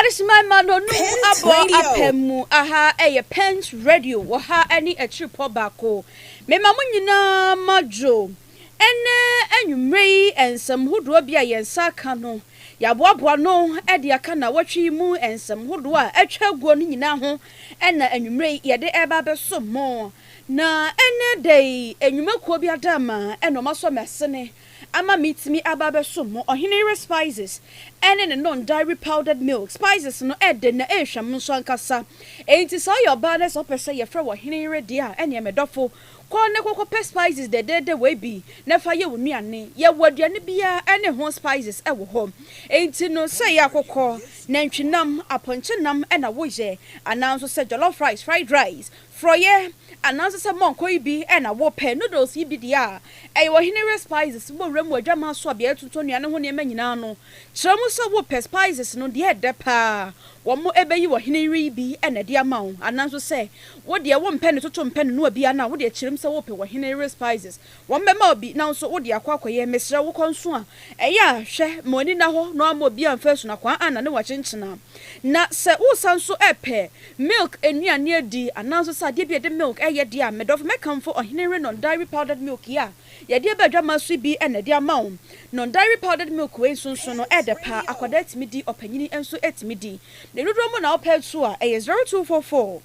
Aris my man no abo apemu aha eye Pens Radio wo ha ani achi po bako me mamu nyina majo ene anwumrei ensem hodo bia yensa ka no yaboaboa no e de aka na watwi mu ensem hodo a atwa guo no nyina ho ena anwumrei ye de eba beso mo na ene dey enwumakuo bia dama eno maso mesene ama mitimi ababe sumo ohinere spices ene ne non-dairy powdered milk spices no ede na ehwam nso ankasa enti so your banners opese ye fra ohinere dia ene medofo kwa ne kokko spices de we bi na fa ye wonuane ye waduane bia ene ho spices e wo ho enti no say ya kokko nantwinam aponchenam ena woje ananso say jollof rice fried rice froye ananso say monko ibi ena wo pe noodles ibi dia e wo hinere spices wo rem wadwama so bia tutu nuane ho ne manyina no chiramu so wo pe spices no de de pa wo mo ebeyi wo hinere ibi ena de amawo ananso say wo de wo mpe ne tutu mpe no bia na wo de chirim say wo pe wo hinere spices wo mbema obi na so wo de akwakoye mesra wo konso a eya hwe moni na ho no amo bia mfasu na kwa ana ne wa chenchena na se wo sanso epe milk enuane adi ananso say de bia de milk eye de a medof mekamfo ohinere non-dairy powdered milk ya ye de badwama so bi ena de amawo non-dairy powdered milk we sunso no edepa akwada etimi di opanyini enso etimi di ne dodo mo na opel so a 0244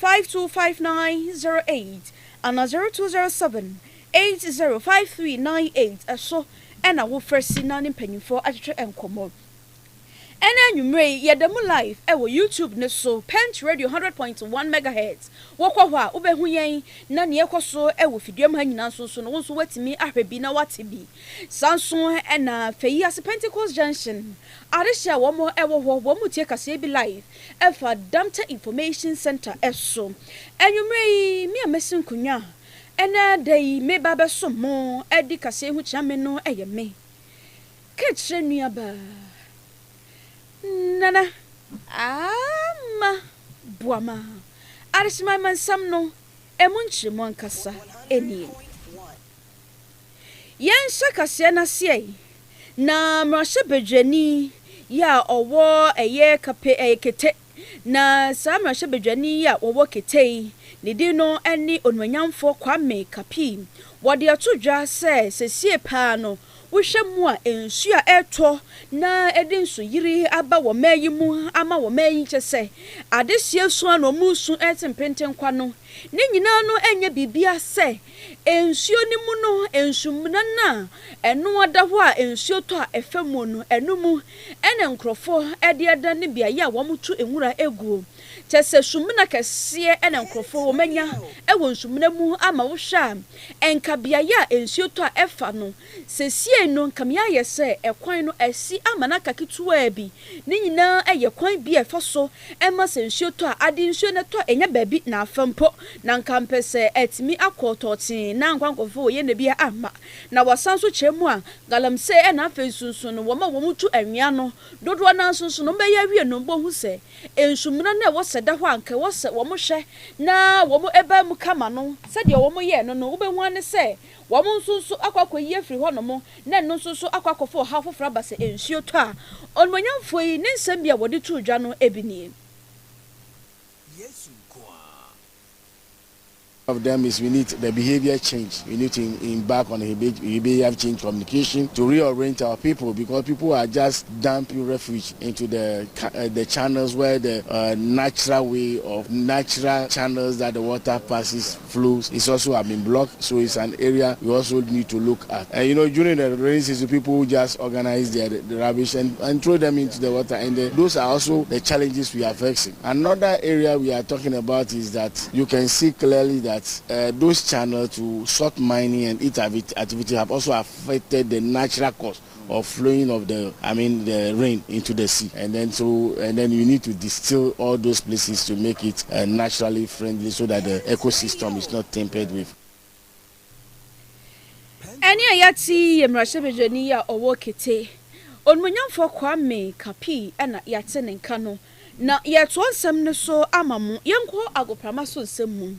525908 and 0207 805398 eso ena wo first na ne mpanyimfo atwetwe enkomo ena nwumrei yedemu live ewo YouTube ne so Pent Radio 100.1 megahertz wokwa ho a obehu yen na ne ekoso ewo fiduam ha nyina so no wonso watimi ahwebi na watebi sanso ena feyi as Pentecost Junction aresha wo mo ewo ho wo mu tie kase bi live efa Damta Information Center eso enwumrei mi amesin kunya ena dai me baba so mo edi kase hu chiame no eye me ketche nuaba nana ama buama arisima mansam no emunchi mo ankasa eni yen shakase na sie na mrashe bedwani ya owo eye kape kete na samrashe bedwani ya owo kete ne di no eni onwanyamfo kwame kapi wode atodwa se sie pa no wohwemu a ensu a eto na edinsu yiri aba wo mayi mu ama wo mayi chese adesie so na omusu etempenten kwa no ne nyina no enye bibia se ensuo ni mu no ensumna na eno ada ho a ensuo to a efemu no enumu ene nkrofo ede ada ne bia ya wo mutu enwura egu chese sumna kese ene nkrofo wo manya ewo nsumna mu ama wo hwa enka bia ya ensuo to a efa no sesie no kamia yese ekwan no asi amana kaketua bi ne nyina eye kwan bi efa so ema sensuo to a ade nsuo ne to enya baabi na afampo na nkampese etimi akototin na nkwankofo ye ne bia ama na wasanso chemu a galamse e na afensunsun no woma womutu anwia no dodo na sunsun no be ya wie no bohu se ensumuna na wo seda ho anka wo se wo mo hwe na wo mo eba mu kama no se de wo mo ye no no wo be hu ane se wo mo sunsu akwakoyi afiri ho no mo na no sunsu akwakofo ha fofra ba se ensuo to a onmonyamfo yi ne nsem bia wo de tu dwa no ebini of them is we need the behavior change. We need to embark on a behavior change communication to reorient our people, because people are just dumping refuge into the channels where the natural way of natural channels that the water flows is also have been blocked. So it's an area we also need to look at. And during the rainy season, people just organize the rubbish and throw them into the water, and those are also the challenges we are facing. Another area we are talking about is that you can see clearly that those channels to salt mining and its activity have also affected the natural course of flowing of the rain into the sea, and then you need to distill all those places to make it naturally friendly so that the ecosystem is not tampered with. Any ayati emrashe bejani ya owo kete onmunyamfo kwame kapi ena yate ne nka no na yeto nsem ne so amamu yenko agoprama so nsem mu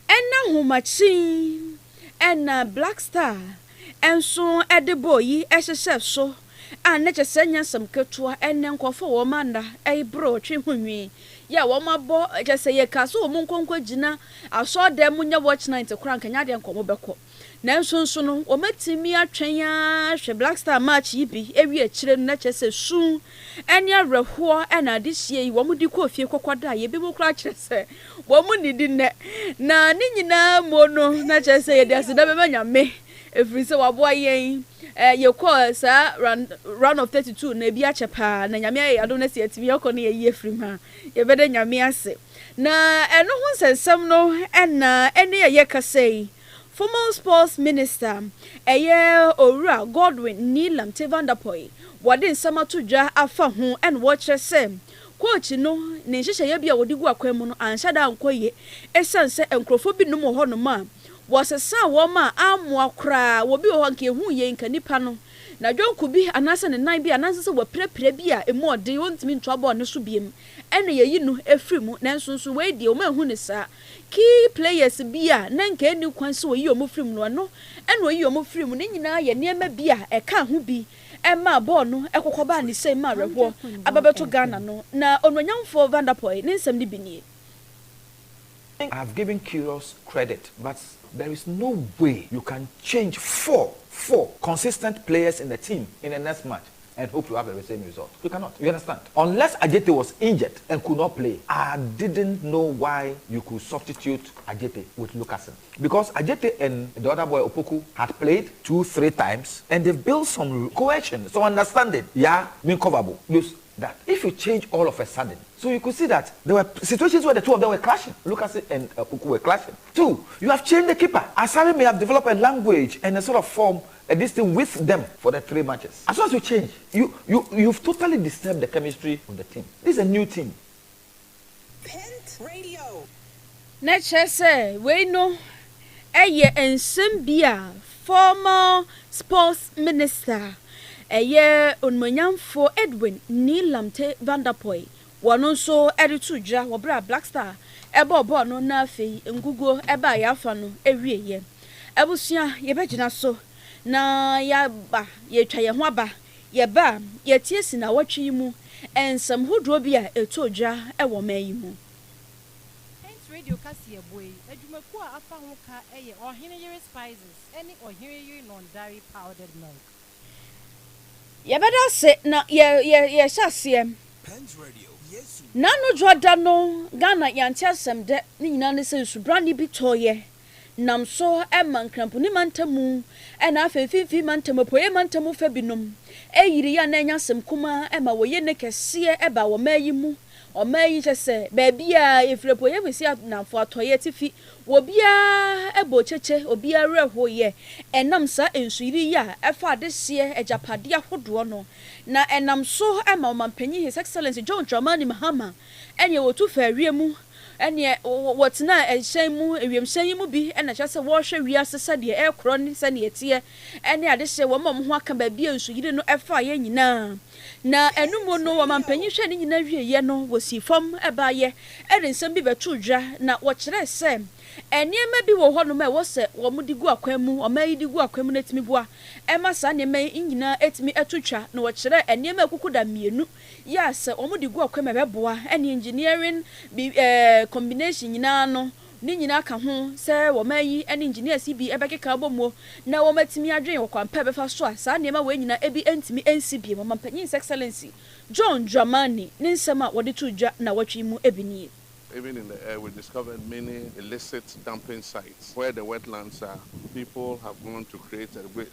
ena humachi ena black star enso edebo yi ehhehye so a na kyesenya sam ketua enne nkofo wo manda bro twe hunwi ya wo mabo kyese ye kaso wo nkonkwa gina aso dem nya watch night kura nkanya de nkomo beko nanso nso no wo matimi atwen ya hwe Black Star match yi bi ewi akire no na kyese sun ene areho na de hie yi wo mudi ko fie kokoda ye bi kura kyese wo mu nidi ne na ni nyina mo no na kyese ye de asida be manyame every so wabo yen ye call sa round of 32 na bi achepa na nyame ya do na se atimi yoko na ye free ha ye bede nyame ase na eno hu sensem no na ene ye kasei former sports minister Owura Godwin Nilam Tevandapoy wade nsama to dwa afa ho en wo kyerese coach no ne nhyehyɛ ye bia wodi gu akwan mu no anhya da ankoye esanse enkrofo bi no mo ho no ma wasesa wo ma amwa kra wo bi ho nke hu ye nka nipa no na dwonku bi anase ne nan bi anase se wo prepre bi a emu ode wontimi ntwa ball ne so biem ene yeyi no efri mu nanso so we die o ma hu ne sa key players bi a na nka eni kwan se wo yi o mo fri mu no ene wo yi o mo fri mu ne nyina ye niema bi a eka ho bi Emma ball no ekokoba ni say ma reho ababeto Ghana no na onwanyamfo Vanderpoy ne nsem ni binie. I have given Curious credit, but there is no way you can change four consistent players in the team in the next match and hope you have the same result. You cannot. You understand? Unless Ajete was injured and could not play, I didn't know why you could substitute Ajete with Lucasen. Because Ajete and the other boy Opoku had played 2-3 times and they've built some cohesion, some understanding. Yeah, uncoverable. Use that. If you change all of a sudden, so you could see that there were situations where the two of them were clashing. Lucasen and Opoku were clashing. Two, you have changed the keeper. Asari may have developed a language and a sort of form this thing with them for the 3 matches. As soon as you change, you've totally disturbed the chemistry of the team. This is a new team. Pent Radio. Nechese we no eye ensem bia former sports minister onmanyamfo Edwin Nilamte Vanderpoy wono so editu dra wo bra Black Star ebo no na afei ngugo eba ya afa no ewieye ebusua ye begina so na ya ba ye twa ye ho aba ye ba ye tiesi na watwe mu ensam hodro bia etodwa ewo mayi mu Radio Cassia boy, Edumako afa ho ka eye oheneyere spices, any oheneyere non-dairy powdered milk. Ye beda se na ye hyasem. Pens Radio. Yes. Na no joda no Ghana yanti asem de ni nyina ne se subrani bi toye. Nam so man krampo ni mantamu e na afefifi mantamu poye mantamu fa binom. Eyiri ya na nya sem kuma ma woye ne kese e ba wo mayi mu. O mayi chese baby a efrepo ye besi na fo atoye tifi wo bia ebo cheche obi areho ye enam sa ensuyiri ya efa adehye ejapade ahodo no na enam so ma omampanyi His Excellency John Dramani Mahama enye wotu fa wiemu enye wotena ehyen mu ewiemhyen mu bi ena chese wo hwe wiase sade ekro ni sane etie ene adehye wo mom ho aka ba bia ensuyiri no efa ye nyina na enumo no wamampanyi hwe ni nyina wieye no wosi fom eba ye ensem bi betu dwa na wo kire se eniema bi wo hono ma wo se wo mudigu akwan mu o mayi digu akwan mu netimi bua ema sa niema nyina etimi etutwa na wo kire eniema akukuda mienu ya se wo mudigu akwan ma beboa eni engineering combination nyina no ni nyina ka ho se wo mayi eni engineer CB ebekeka bomo na wo matimi adwen wo kwampa befa so a sa niema we nyina ebi entimi NCB mo mampanyi His Excellency John Dramani ni nsema wo de tudwa na watwi mu ebini. Even in the air, we discovered many illicit dumping sites where the wetlands are. People have gone to create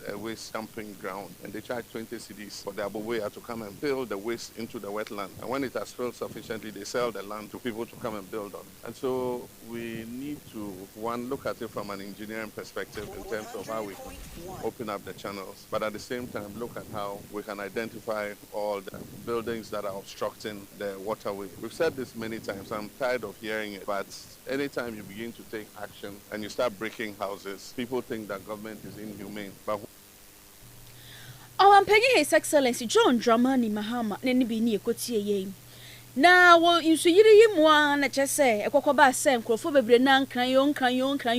a waste dumping ground, and they charge 20 cedis for the aboboya to come and fill the waste into the wetland. And when it has filled sufficiently, they sell the land to people to come and build on. And so we need to, one, look at it from an engineering perspective in terms of how we can open up the channels, but at the same time, look at how we can identify all the buildings that are obstructing the waterway. We've said this many times. I'm tired of hearing it, but anytime you begin to take action and you start breaking houses, people think that government is inhumane. But I'm paying His Excellency John Dramani Mahama neni bi ni ekotie ye na wo insuyiri yimwa na chese ekokoba se nkrofo bebre na nkran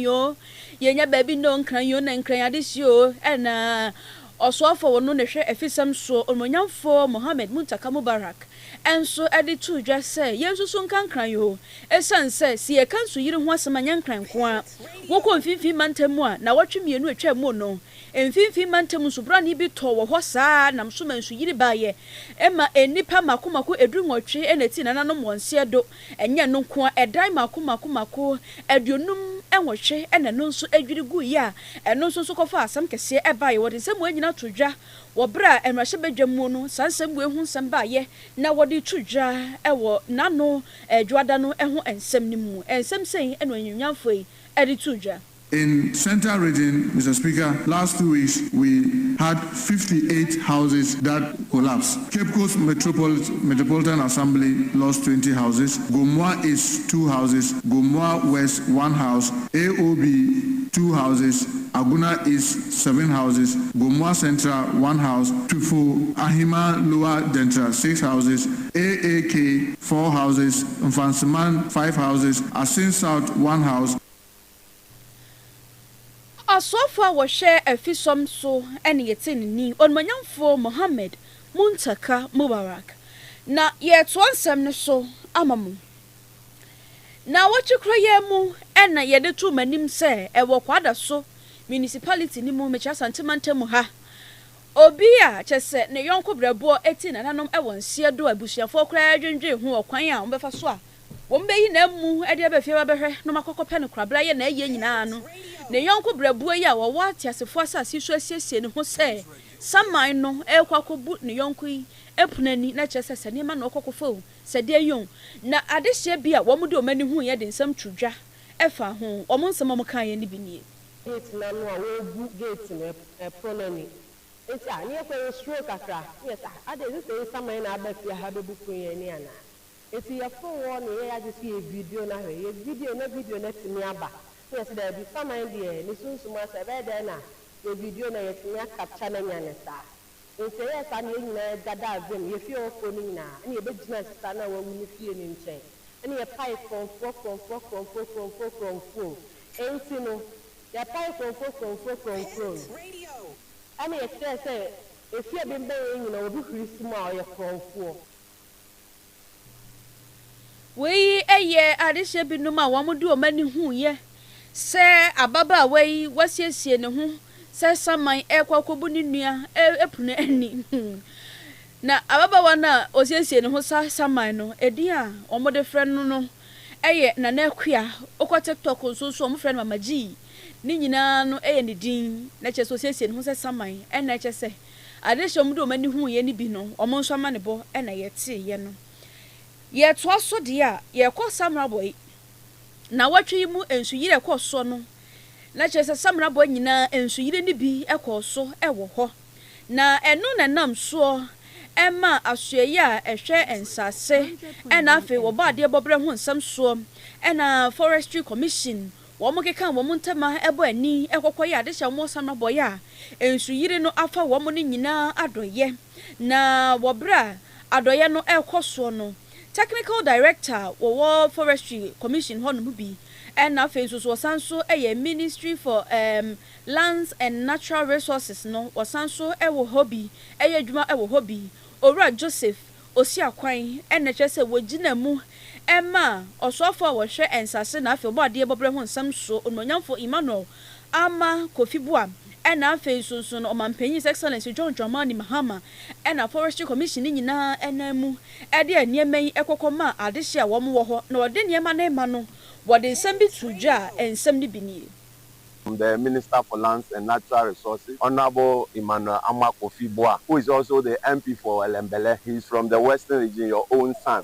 yo ye nya baabi no nkran yo na nkran adehio na Osoafo wono ne hwe afisam so omonyamfo Mohammed Muntaka Mubarak enso ede tu dwa se yensusu nkankran yo esan se si e kanso yiri ho asema nyankran ko a wokɔ mfimfi mantamu a na watwe mienu atwa mu no mfimfi mantamu so bra ne bi to wo hɔ saa nam so manso yiri baaye ema enipa makomako edu nwɔtwe enati nananom wonse do enye no ko edan makomako aduonum enwɔhwe ena no nso adwiri gu ya eno nso so kɔfa asam kese ebaaye wode sɛ mo anyina to dwa wo bra enrahye badwamu no sansam bu ehu nsam baaye na wode to dwa ewo nano adwada no eho ensem ni mu ensem sei eno anyunyamfo yi ede to dwa. In Central Region, Mr. Speaker, last 2 weeks we had 58 houses that collapsed. Cape Coast Metropolitan Assembly lost 20 houses. Gomoa East 2 houses. Gomoa West 1 house. AOB 2 houses. Aguna East 7 houses. Gomoa Central 1 house. Tufo Ahima Lower Dentra 6 houses. AAK 4 houses. Mfansiman 5 houses. Asin South 1 house. Asofa wo hwe afisom so ene yetinini onmanyamfo Mohammed Muntaka Mubarak na yeto ansem ne so amamu na wochikro ye mu ena yede tu manim se ewo kwada so municipality ni mu mecha santimantamu ha obi a chese ne yonko brabo eti nananom ewo nsie do abusuafo kra adwendwe ho okwan a ombefa so a wombeyi na mu ede abafie babehwe no makokopɛ no krabra ye na aye nyina no ne yonko brabo yi a wo atiasefo asase so asiesie ne ho sɛ saman no ekwakobu ne yonko yi epunani na chese sɛ ne ma na okokofo sɛ de yon na adehye bi a wo mu de omani hu ye de nsam twudwa efa ho wo nsam mo kan ye ne bi nie gate na no a wo bu gate ne eponani enti a ne ekwe stroke kakra yes ade this saman na abafie ha bebu kun ye ni ana eti ya fo no ye ya just a video na he video na timi aba yes there be some idea ni sunsun asa be there na the video na yetimi capture na nya ne sa eti yes an ye nyina gada azem ye fi ofo ni na ani e be gina sisa na wa wuni fie ni nchen ani ye pipe from enti no ya pipe from ani e say e fie be mbe nyina obi christmas o ye from we eye adehye binum a womudu omani hu ye se ababa we wasiesie ne ho se saman ekwakobu ni nua epunu ani na ababa wana osiesie ne ho saman no edi a omode frɛ no eye na na akua okɔ TikTok so omo frɛ no mamaji ni nyina no eye ne din na kyɛ so osiesie ne ho se saman na kyɛ se adehye omudu omani hu ye ni bi no omo nso ama ne bo na yete ye no ye to aso de a ye kɔ samra boy na watwe mu ensuyire kɔ so no na kyerɛ samra boy nyina ensuyire ni bi ekɔ so ewo hɔ na eno na nam so ema asoye a ehwɛ ensase ena afi wo ba de bobre ho nsam so ena forestry commission wo mo keka wo mo ntama ebo ani ekɔkɔ ye ade hye mo samra boy a ensuyire no afa wo mo ni nyina adoye na wo bra adoye no ekɔ so no Technical Director wo Forestry Commission hono bi and na face so sanso Ministry for Lands and Natural Resources no wasanso ewo hobby adwuma ewo hobby Owura Joseph Osiakwan na kyerɛ sɛ wogina mu ema osofo wo hwɛ ensase na afi obo ade bobre ho nsam so ononyamfo Emmanuel ama Kofibua na face so no Omampanyin His Excellency John Dramani Mahama na Forestry Commission nyina enamu ade aniema yi ekokoma adehye a wo mo wo ho na ode niema na ema no wode nsam bi tudwa ensam ni binie. The Minister for Lands and Natural Resources, Honorable Emmanuel Kofibua, who is also the MP for Elembele. He's from the Western region, your own son.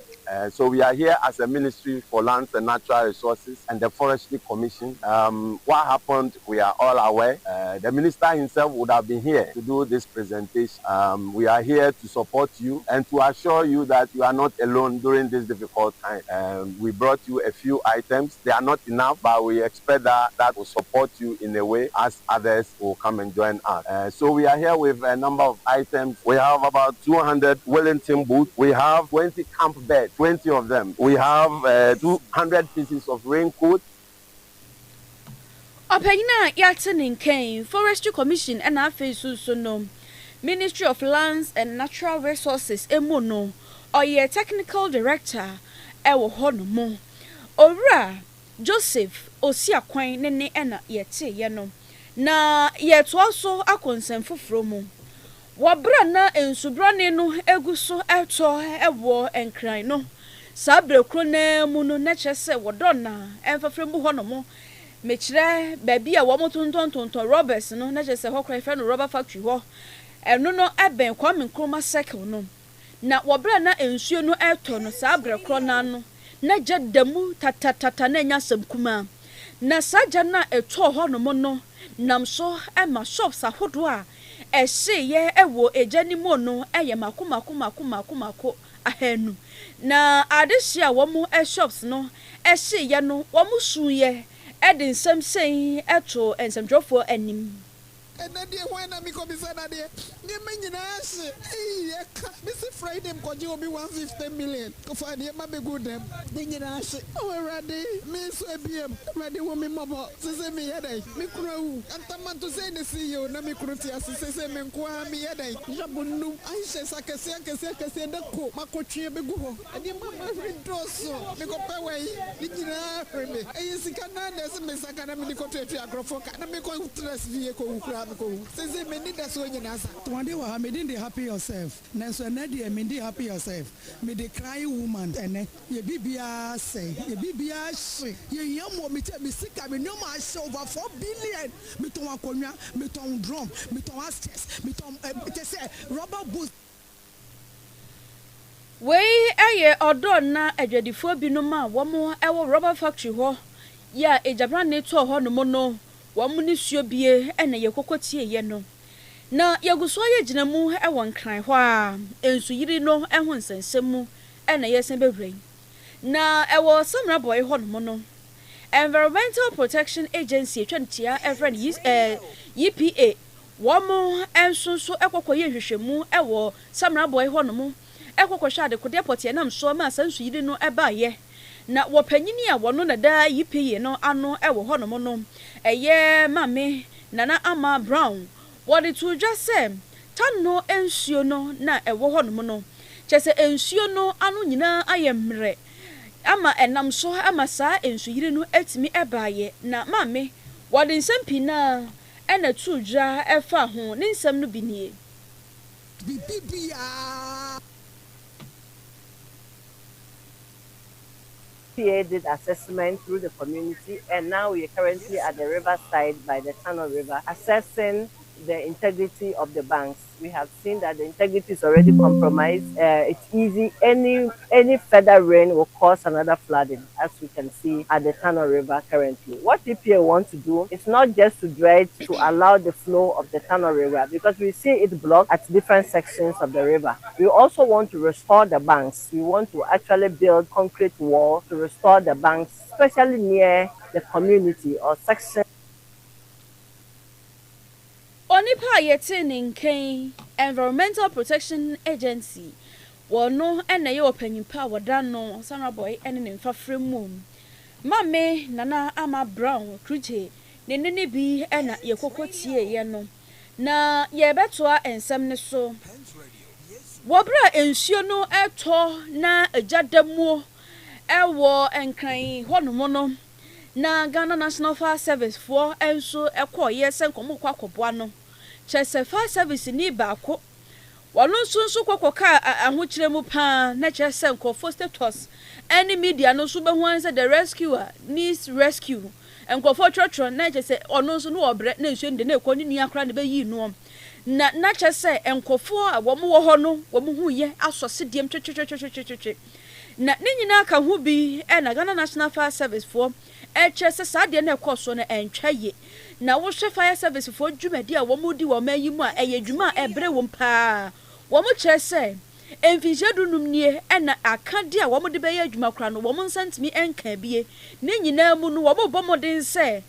So we are here as a Ministry for Lands and Natural Resources and the Forestry Commission. What happened, we are all aware. The Minister himself would have been here to do this presentation. We are here to support you and to assure you that you are not alone during this difficult time. We brought you a few items. They are not enough, but we expect that will support you in a way as others will come and join us. So we are here with a number of items. We have about 200 Wellington boots. We have 20 camp beds, 20 of them. We have 200 pieces of raincoat. Opeyina yate ninken Forestry Commission and afi so no Ministry of Lands and Natural Resources emu no oye technical director ewo ho no mo owura Joseph Osiakwan ne ena yete ye no na yeto aso akonsem foforo mu wabra na ensubrane no eguso eto ewo enkran no sabre kro na mu no na kyese wodona emfafre mu ho no mo mechire baby a wo motontontonton Roberts no na kyese ho kra fe no rubber factory ho eno no eben Kwame Nkrumah circle no na wabra na ensuo no eto no sabre kro na no na jadamu tatatata na nya samkuma na saja na eto ho no mo no nam so ema shops ahodo a ehye ye ewo ejani mo no eye makomako ahanu na adehye a wo mo shops no ehye ye no wo mo suye edin samsen eto ensamdrofo anim and then when I'm coming Saturday, you mean Mr. Friday, because you'll be 150 million. For the Mammy good them. Then you ask, oh, ready, Miss ABM, ready woman, Mama, say me headache, me crow, and Taman to say the CEO, Namikrutia, say me Kwami headache, Jabunu, I say, I can say, the cook, Makochi, Bego, and your mamma read Dosso, make up away, Nina, me. I see Canada, Miss Academy, Agrofoca, and make a stress vehicle. Say me need that so you answer. One day wa me dey happy yourself. Na so na dey me dey happy yourself. Me dey cry woman ene. Ye bibia say, ye bibia say. Ye yam me tell me sika me no ma show over 4 billion. Me ton akonwa, me ton drum, me ton astes, me ton te say rubber boots. We aye odo na adwadifo binom a wo mo ewo rubber factory ho. Ya ejabran ne to ho no mo no. Wamuni suobie ene ye kokotie ye no na yeguso ye ginamu e won kran ho a ensu yiri no ehun sensemu ene ye sen bebrei na e wo samra boy ho no no Environmental Protection Agency twentia everend EPA womo ensunso ekokoye hwehwemu e wo samra boy ho no mo ekokosha de kode potie nam so ma sansu yiri no eba ye na wopanyini a wono na da yipiye no ano ewo ho no mo no eye mame nana ama brown wodi to just say tanno ensuo no na ewo ho no mo no chese ensuo no ano nyina ayemre ama enam so ama sa ensu yiri no etimi ebaye na mame wodi nsampi na ena tuja efa ho ne nsam no binie bibia PA did assessment through the community, and now we are currently at the riverside by the Channel River assessing the integrity of the banks. We have seen that the integrity is already compromised. It's easy. Any further rain will cause another flooding, as we can see at the Channel River currently. What EPA wants to do is not just to dredge to allow the flow of the Channel River, because we see it blocked at different sections of the river. We also want to restore the banks. We want to actually build concrete walls to restore the banks, especially near the community or section. Onipa yete ninken Environmental Protection Agency wono ena ye opanyimpa woda no Samra boy ene ne mfafre mum mame nana ama brown kruje ne ne bi ena ye kokotie ye no na ye betoa ensem ne so wobra ensuo no eto na ajadamuo ewo enkran hono no na Ghana National Fire Service for enso ekoye senkomo kwakoboa no chese fire service ni baako wono sunsu kokoka ahokyeremu pa na chese nkofo status any media no so behu anse the rescuer needs rescue nkofo trotro na chese ono so no obre na nsuo de na ekoni nua kra ne bayi no na chese nkofo a wo mo wo ho no wo mo hu ye asose diem twetwetwetwetwe na ninyina ka hu bi na Ghana National Fire Service for chese sade na ekoso na entwaye na wo hwe fire service for dwumadi a wo mudi wo mayi mu a eye dwuma ebre wo mpa wo mo chese emfinhyedu numnie na akade a wo mudi be ye dwuma kra no wo mo nsantimi enka bie ne nyina mu no wo bo modin se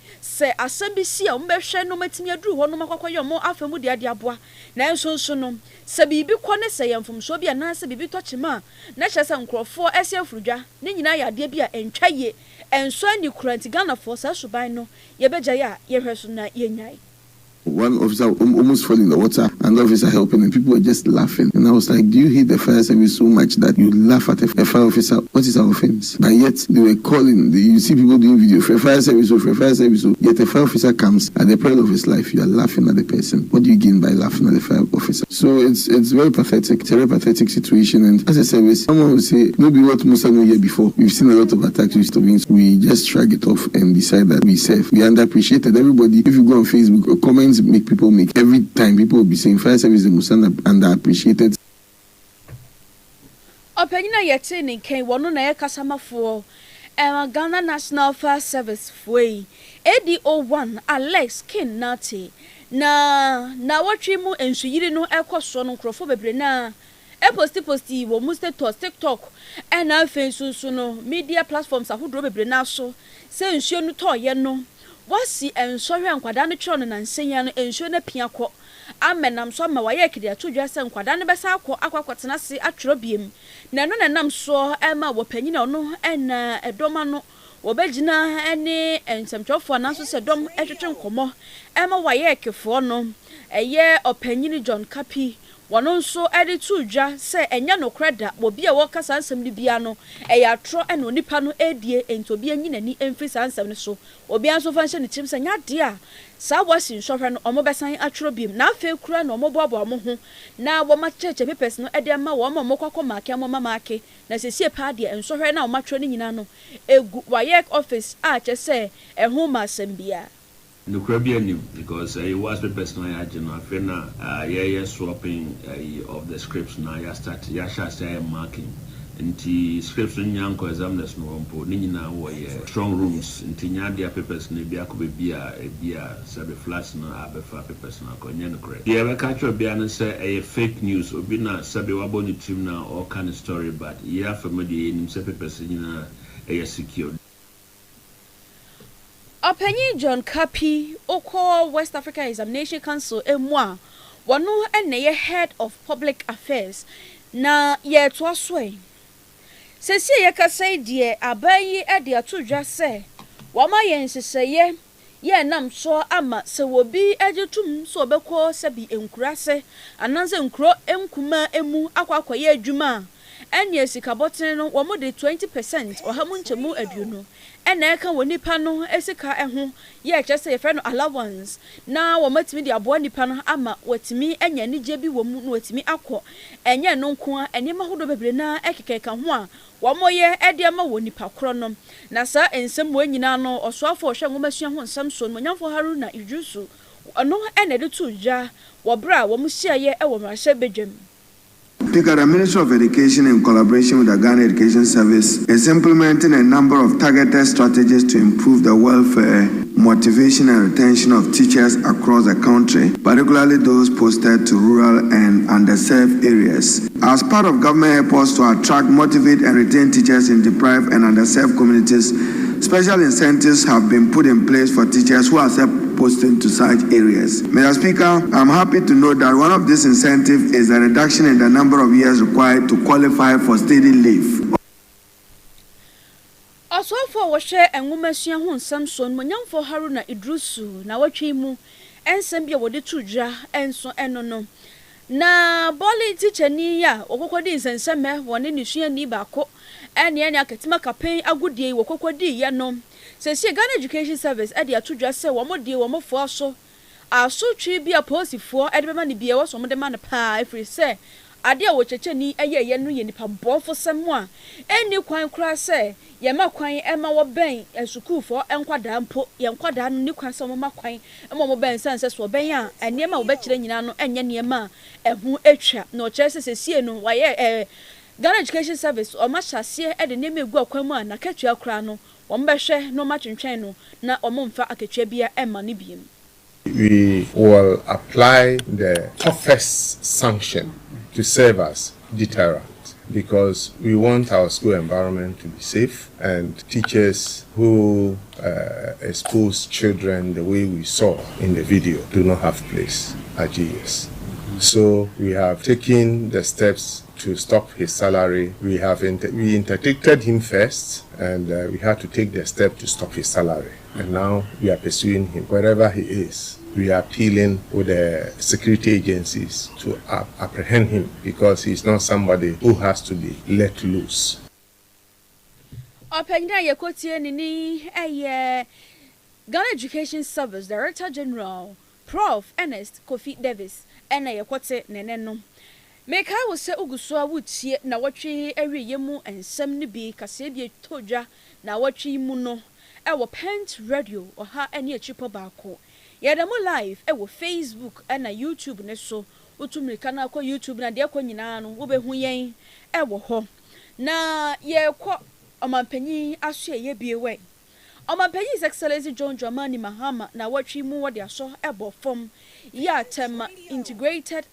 asem bi si a wo behwe no matimi aduru ho no makwakoyo mo afemu de ade aboa na ensonso no se bibi kɔ ne se yemfomso bia na se bibi tochima na chese nkrofo ese afurudwa ne nyina ya ade bia entwaye enso ani kuranti Ghana for sa suban no ye beja ya ye hweso na ye nyai One officer almost fell in the water, and the officer helping, and people were just laughing. And I was like, do you hate the fire service so much that you laugh at a fire officer? What is our offense? But yet they were calling. You see people doing video for a fire service, yet a fire officer comes at the peril of his life. You are laughing at the person. What do you gain by laughing at the fire officer? So it's very pathetic. It's a very pathetic situation. And as a service, someone will say, maybe what Musa knew here before. We've seen a lot of attacks with Stubbings. We just shrug it off and decide that we serve. We underappreciated. Everybody, if you go on Facebook or comments, make people make every time people will be saying fire service the most underappreciated. Opinion yet in came one na kasama for Ghana National Fire Service way AD01 Alex King Nati na watch mu ensu yiri no ekoso no krofo bebre na posti wo muste to TikTok and na Facebook no media platforms ahodro bebre na so se ensu no to ye no wasi ensɔhwe nkwada no twɛ no nansenya no ensuo na pia kɔ amenam so ma waye kidi atodwa se nkwada no besa akɔ se atwero biem na no nam so ema wo panyina no na edoma no wo begina ene ensamtwofo na so se dom etwetwe nkomo ema waye kefo no eye opanyini John Kapi wono nso ede tudwa se enya no kreda obi a wokasa ansam ni bia no eya tro ene onipa no edie ento bia nyinani emfisa ansam ne so obi anso fa nhyɛ ne tim se nya de a sa wasi nsɔhwɛ no omo besan atworo biem na afa kura na omo boabo mo ho na wo ma cheche papers no ede ma wo ma mokɔkɔ maake mo maake na sesie pa de nsɔhwɛ na wo matworo ne nyina no egu wayek office a che se ɛho ma asɛm bia no Caribbean because was the person I had swapping of the scripts now. I start marking. Inti scripts in yanko examiners no rompo nina were strong rooms inti nyadia papers ne bia ko bia sabe flats no abefa papers na ko nyane correct yeah we catch bia no say a fake news obi na sabe wabo ni team na all kind of story but yeah family nim say papers nyina secure. Opinion John Kapi Oko West Africa Examination Council emwa wano ene head of public affairs na ye to aswe sesi ye ka say die abayi e de atodwa se wama ye nseseye ye nam so ama se wobi ejetum so obekọ se bi enkurase ananse nkuro enkuma emu akwakọ ye adwuma ene sikaboten no wo mo de 20% ohamu nchemu aduno ena eka wonipa no esika eho ye kye se ye fe no allowance na wo matimi de abo nipa no ama watimi enya nije bi wo mu no watimi akọ enye no nko a enema hodo bebre na ekekeka ho a wo moye ede ama wonipa kro no na sa ensem wo nyina no osoafo hwe ngomasua ho nsam so no nyamfo haru na ijusu ono ena de tuja wo bra wo mu hyiaye e wo mrahye bedwam. The Ministry of Education, in collaboration with the Ghana Education Service, is implementing a number of targeted strategies to improve the welfare, motivation, and retention of teachers across the country, particularly those posted to rural and underserved areas. As part of government efforts to attract, motivate, and retain teachers in deprived and underserved communities, special incentives have been put in place for teachers who accept posting to such areas. Mr. Speaker, I'm happy to note that one of these incentives is a reduction in the number of years required to qualify for study leave. Also for washe enwumasua ho nsam so nyamfo Haruna Idrusu na watwe mu ensem bia wode tudwa enso eno no na boli teacher ni ya okokodi nsenseme wone ne sua ni baako ene akatima kapen agudie wokokodi ya no sesi Ghana Education Service ade atodwa se wo modie wo mofo aso asotwe bia posifo ade bema ne bia wo so mode ma ne pa efri se ade a wo checheni eye no ye nipa bonfo semu a eni kwan kra se ye ma kwan ema wo ben esukufo enkwada mpo ye nkwada no ni kwan se mo ma kwan ema mo ben sanse so ben a ene ma wo be kire nyina no enye ne ma ehu etwa na o kire se sesie no waye Ghana Education Service o ma hyase ede ne megu akwan mu a na katua kra no wo mbehwe no ma twentwen no na o mo mfa akatua bia ema ne biem. We will apply the toughest sanction to serve as deterrent because we want our school environment to be safe and teachers who expose children the way we saw in the video do not have place at GS. So we have taken the steps to stop his salary. We interdicted him first, and we had to take the step to stop his salary. And now we are pursuing him wherever he is. We are appealing with the security agencies to apprehend him because he's not somebody who has to be let loose. Ghana Education Service Director General Prof. Ernest Kofi Davis ena yekote neneno. Meka wo se oguso a wutie na wotwe awiye mu ensem ne bi kase bi todwa na wotwe mu no ewo Pent Radio oha ene achipo baako. Yedamo live ewo Facebook ena YouTube ne so otumrika na akọ YouTube na de akọ nyina no wo behu yen ewo ho. Na yekọ omampanyi aso ye biewe. Omapanyi His Excellency John Dramani Mahama na watwi mu wode aso ebo fom ya tema integrated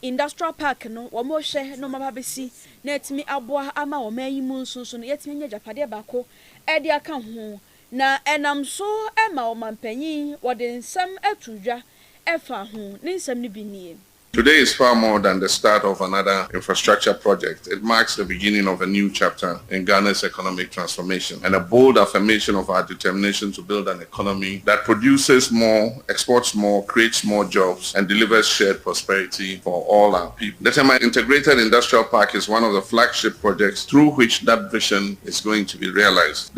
industrial park no wo mo hye no mababesi na etimi aboa ama wo mayi mu nsunsu no yetimi nya japade bako ede aka ho na enam so ema omapanyi wode nsam atudwa efa ho ne nsam ne bi nie. Today is far more than the start of another infrastructure project. It marks the beginning of a new chapter in Ghana's economic transformation and a bold affirmation of our determination to build an economy that produces more, exports more, creates more jobs, and delivers shared prosperity for all our people. The Tema Integrated Industrial Park is one of the flagship projects through which that vision is going to be realized.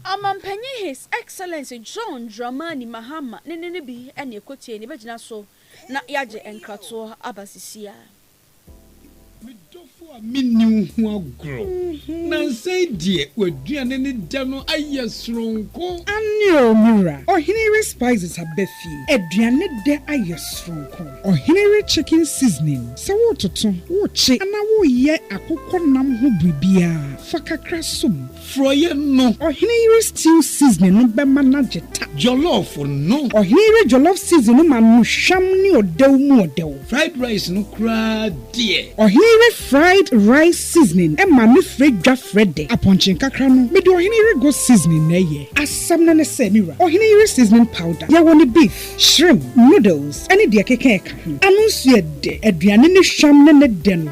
Amampanyi His Excellency John Dramani Mahama ne bi ene ekotie ne begina so na yaje enkrato abasisia. Midofo a minni hu agro. Na say die waduane ne da no ayesronko. Anyo mura. Ohinere spices abefi. Aduane de ayesronko. Ohinere chicken seasoning. Se wo toto, wo chi ana wo ye akokɔ nam ho bibia. Fakakra sum. Froye no. Ohinere stew seasoning no be manageta. Jollof no. Ohinere jollof seasoning no manu sham ni odew mu odew. Fried rice no kra die. Ohinere fried rice seasoning e manu fredwa frede. Aponchin kakra no. Me de ohinere go seasoning na ye. Asam na ne se mira. Ohinere seasoning powder. Ya woni beef, shrimp, noodles, any de keke eka. Anu so ye de. Aduane ne sham ne de no.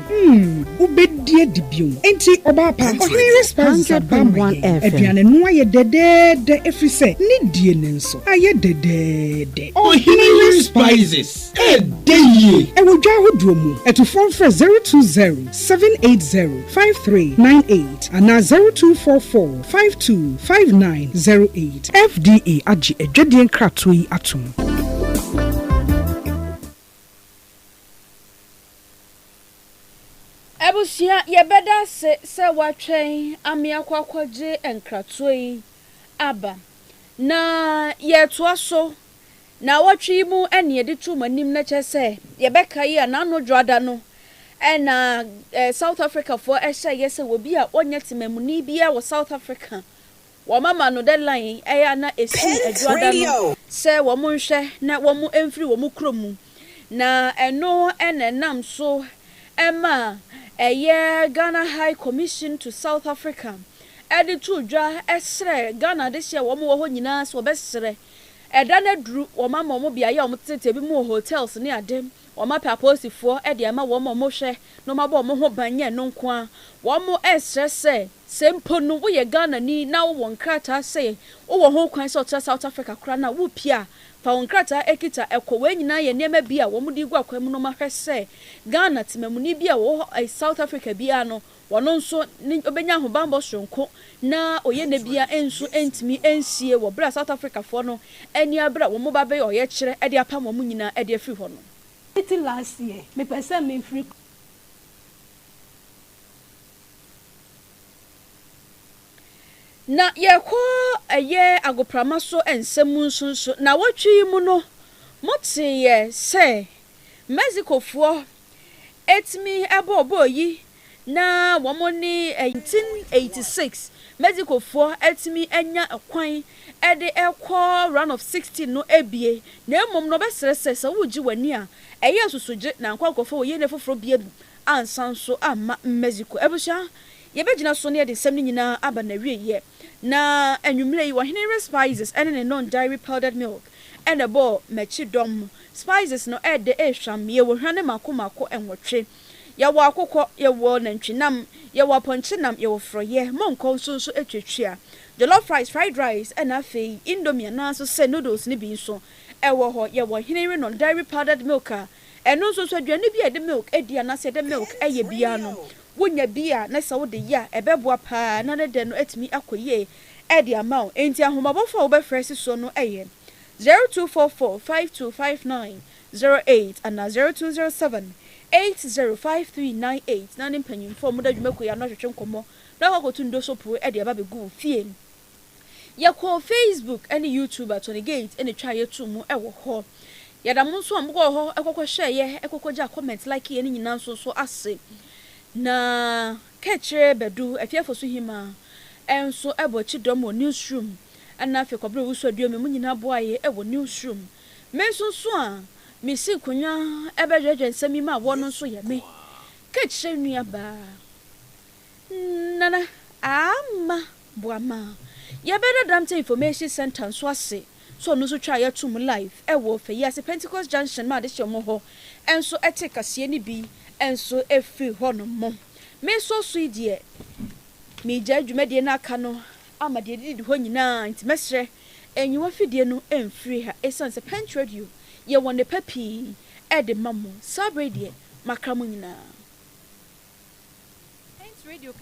Ubedie di biom. Enti oba pa. Ohinere spices abam. Aduane no aye de efri se ni die ne nso aye de Ohinere spices ye e wo dwa hodo mu eto phone for 020-780-5398 and 0244-525908 FDA agi edwedien krato yi atom. Ebusia yebeda se watwen amiakwakwaje enkratoi aba na yeto so na watwi mu ene de tu manim na chese yebeka yi na no dwada no na South Africa for ehye yese wo bi a onye temamuni bia wo South Africa wo mama no deadline ya na esi edwada no se wo mu nhwe na wo mu emfiri wo mu kromu na eno enenam so ema Ghana High Commission to South Africa. Edi to dwa esre Ghana de hye wo mo ho nyina so besre. Eda na dru wo ma mo bia ye o tete bi mo hotels ne adem. Wo ma paposifo edi ama wo mo hwe no ma bo mo ho banye no nko a. Wo mo esre se sempo no wo ye Ghana ni na wo nkrata se wo ho kwan se o South Africa kra na wo pia fa wonkrata ekita ekowe nyina ye niema bia wo mudi gwa kwam no mahwese Ghana timamuni bia wo South Africa bia no wono nso obenya ho bambo sonko na oye na bia enso entimi ensie wo bra South Africa fo no eni abra wo mo ba be oye kire e de apam mo nyina e de afri ho no it last year me person me free na yekọ eye agoprama so ensem nsunsu na watwi mu no moti ye se Mexico fo etimi ebobo yi na womoni 1886 Mexico fo etimi enya akwan ede ekọ run of 16 no ebie na emom no besrese se wuji wani a eye susuje na nkwankofo ye ne foforo bie ansanso ama Mexico ebusha yebegina so ne de sem ni nyina aba na wie ye na enwumre yi Ohinere spices ene ne non dairy powdered milk and a ball mechi dom spices no add the sham ye will hane mako and watche ya wa akoko ye wo nantwinam ye wa ponchinam ye wo froye monko so etwetwea jollof rice fried rice and afi indomie na so se noodles ni bi so e wo ho ye wo hinere no dairy powdered milk eno so aduane bi e de milk e dia na se de milk e ye bia no wonya bia na se wo de ya e beboa pa na ne de no etimi akoye e de amount enti ahomabofo wo be fresh so no eye 0244525908 and 0207805398 na ne mpanyimfo mo da dwumako ya no hwetwe nkomo na kwakotu ndo so pro e de aba begu fie ya ko Facebook and YouTube atoni gate ene twa yetu mu e wo ho ya da mo so amgo ho ekokọ share ye ekokọ ja comment like ye nyina nso so ase na kechre bedu afiafo so hima enso ebochi domo newsroom ana afi kobre wuso aduo me nyina boaye e wo newsroom menso so a misi kunya ebedwedwe nsami ma wo no so ye me kechre nua ba nana ama boama ya better damn information center so ase so no so try to live e wo fe yes Pentecost Junction ma de hye ho enso etika sie ni bi enso efi ho no mo me so so die me ja dwumade na aka no amade didi ho nyina nti mesre enyiwa fidie no emfiri ha esanse Pent Radio ye won ne papi e de mamo sabre die makram nyina Pent Radio